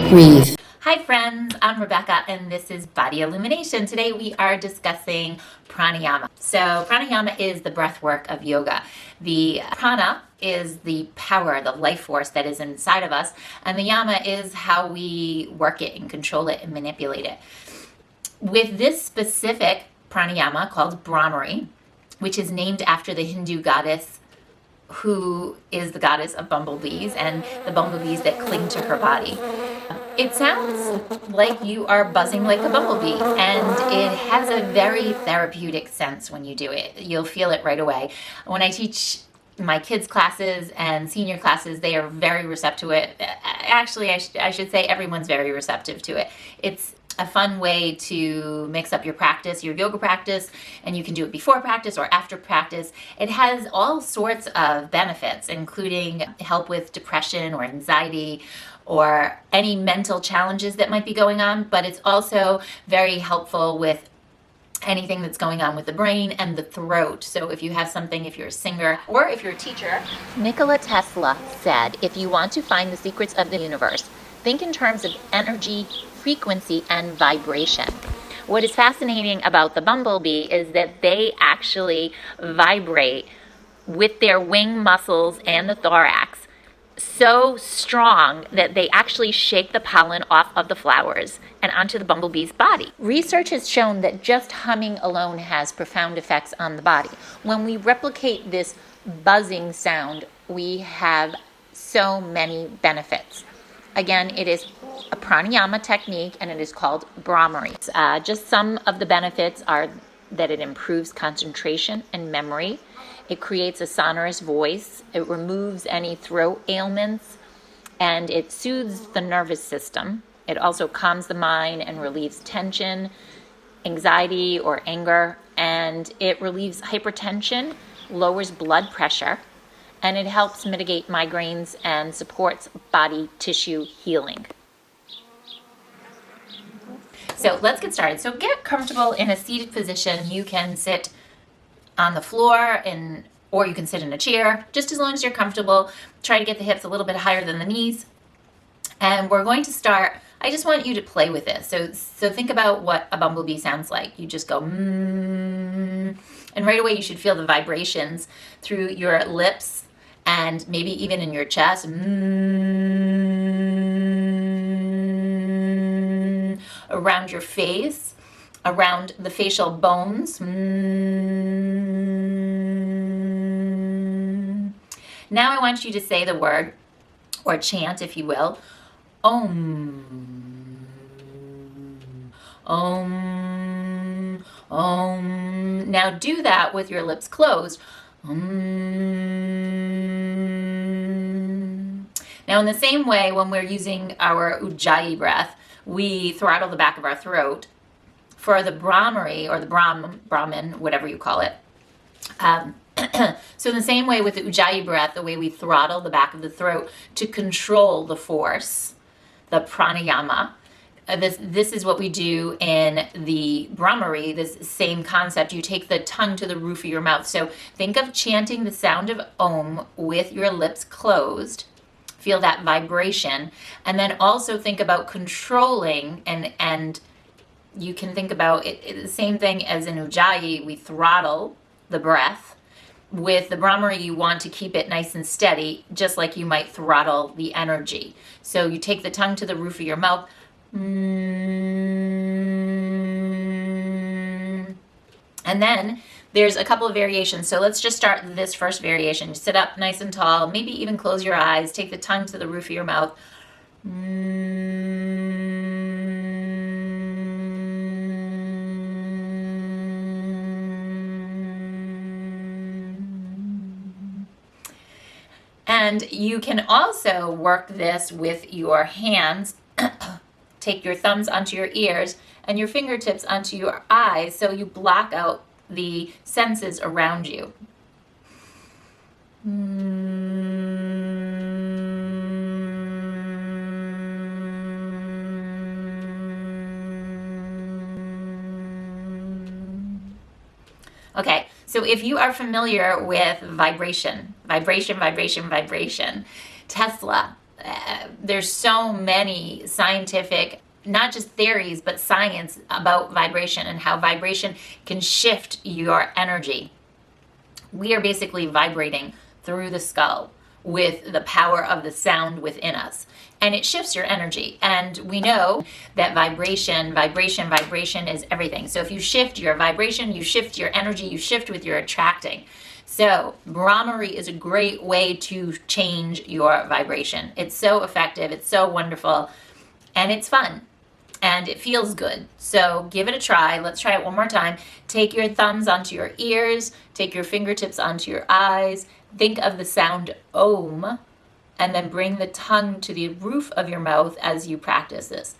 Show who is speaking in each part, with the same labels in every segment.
Speaker 1: Breathe.
Speaker 2: Hi friends, I'm Rebecca and this is Body Illumination. Today we are discussing pranayama. So pranayama is the breath work of yoga. The prana is the power, the life force that is inside of us, and the yama is how we work it and control it and manipulate it. With this specific pranayama called Bhramari, which is named after the Hindu goddess who is the goddess of bumblebees and the bumblebees that cling to her body. It sounds like you are buzzing like a bumblebee, and it has a very therapeutic sense when you do it. You'll feel it right away. When I teach my kids' classes and senior classes, they are very receptive to it. Actually, I should say everyone's very receptive to it. It's a fun way to mix up your practice, your yoga practice, and you can do it before practice or after practice. It has all sorts of benefits, including help with depression or anxiety or any mental challenges that might be going on, but it's also very helpful with anything that's going on with the brain and the throat. So if you have something, if you're a singer or if you're a teacher. Nikola Tesla said, if you want to find the secrets of the universe, think in terms of energy, frequency, and vibration. What is fascinating about the bumblebee is that they actually vibrate with their wing muscles and the thorax so strong that they actually shake the pollen off of the flowers and onto the bumblebee's body. Research has shown that just humming alone has profound effects on the body. When we replicate this buzzing sound, we have so many benefits. Again, it is a pranayama technique and it is called Bhramari. Just some of the benefits are that it improves concentration and memory. It creates a sonorous voice. It removes any throat ailments, and it soothes the nervous system. It also calms the mind and relieves tension, anxiety, or anger, and it relieves hypertension, lowers blood pressure, and it helps mitigate migraines and supports body tissue healing. So let's get started. So get comfortable in a seated position. You can sit on the floor or you can sit in a chair, just as long as you're comfortable. Try to get the hips a little bit higher than the knees. And we're going to start, I just want you to play with this. So think about what a bumblebee sounds like. You just go, and right away you should feel the vibrations through your lips and maybe even in your chest. Around your face, around the facial bones. Now I want you to say the word, or chant if you will, Om. Om. Om. Now do that with your lips closed. Om. Now in the same way, when we're using our Ujjayi breath, we throttle the back of our throat. For the Bhramari, or the Brahman, whatever you call it. So in the same way with the Ujjayi breath, the way we throttle the back of the throat to control the force, the pranayama, this is what we do in the Bhramari, this same concept. You take the tongue to the roof of your mouth. So think of chanting the sound of Om with your lips closed. Feel that vibration, and then also think about controlling, and you can think about it the same thing as in Ujjayi. We throttle the breath. With the Bhramari, you want to keep it nice and steady, just like you might throttle the energy. So you take the tongue to the roof of your mouth, and then there's a couple of variations. So let's just start this first variation. Sit up nice and tall, maybe even close your eyes, take the tongue to the roof of your mouth. And you can also work this with your hands. Take your thumbs onto your ears and your fingertips onto your eyes, so you block out the senses around you. Okay, so if you are familiar with vibration, Tesla, there's so many scientific, not just theories, but science about vibration and how vibration can shift your energy. We are basically vibrating through the skull with the power of the sound within us. And it shifts your energy. And we know that vibration is everything. So if you shift your vibration, you shift your energy, you shift with your attracting. So Bhramari is a great way to change your vibration. It's so effective, it's so wonderful, and it's fun. And it feels good. So give it a try. Let's try it one more time. Take your thumbs onto your ears, take your fingertips onto your eyes, think of the sound Om, and then bring the tongue to the roof of your mouth as you practice this.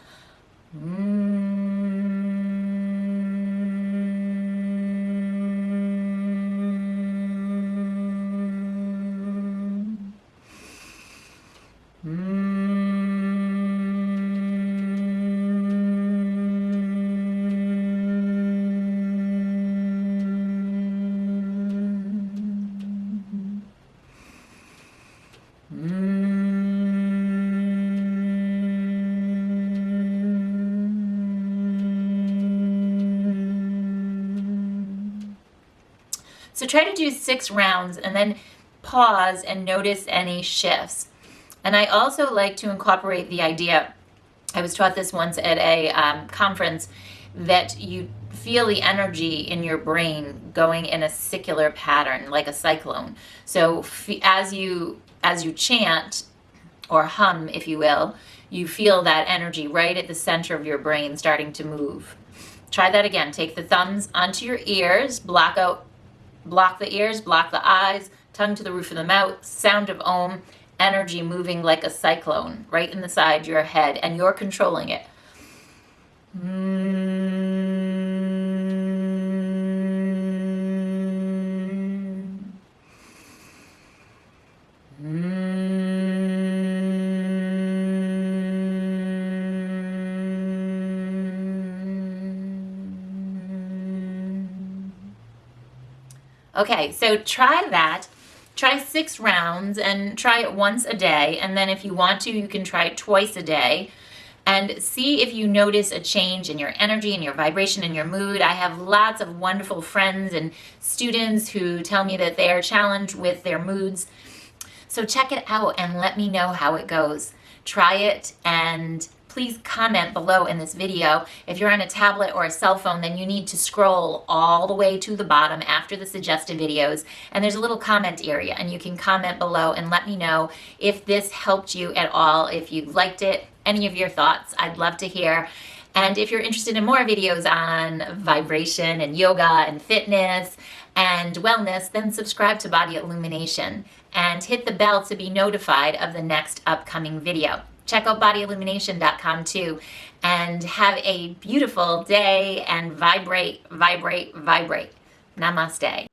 Speaker 2: So try to do 6 rounds and then pause and notice any shifts. And I also like to incorporate the idea, I was taught this once at a conference, that you feel the energy in your brain going in a circular pattern, like a cyclone. So as you chant or hum, if you will, you feel that energy right at the center of your brain starting to move. Try that again. Take the thumbs onto your ears, block the ears, block the eyes, tongue to the roof of the mouth, sound of Om, energy moving like a cyclone right in the side of your head, and you're controlling it. Okay, so try that. Try 6 rounds and try it once a day. And then if you want to, you can try it twice a day and see if you notice a change in your energy and your vibration and your mood. I have lots of wonderful friends and students who tell me that they are challenged with their moods. So check it out and let me know how it goes. Try it, and please comment below in this video. If you're on a tablet or a cell phone, then you need to scroll all the way to the bottom after the suggested videos, and there's a little comment area, and you can comment below and let me know if this helped you at all, if you liked it, any of your thoughts. I'd love to hear. And if you're interested in more videos on vibration and yoga and fitness and wellness, then subscribe to Body Illumination and hit the bell to be notified of the next upcoming video. Check out bodyillumination.com too, and have a beautiful day and vibrate, vibrate, vibrate. Namaste.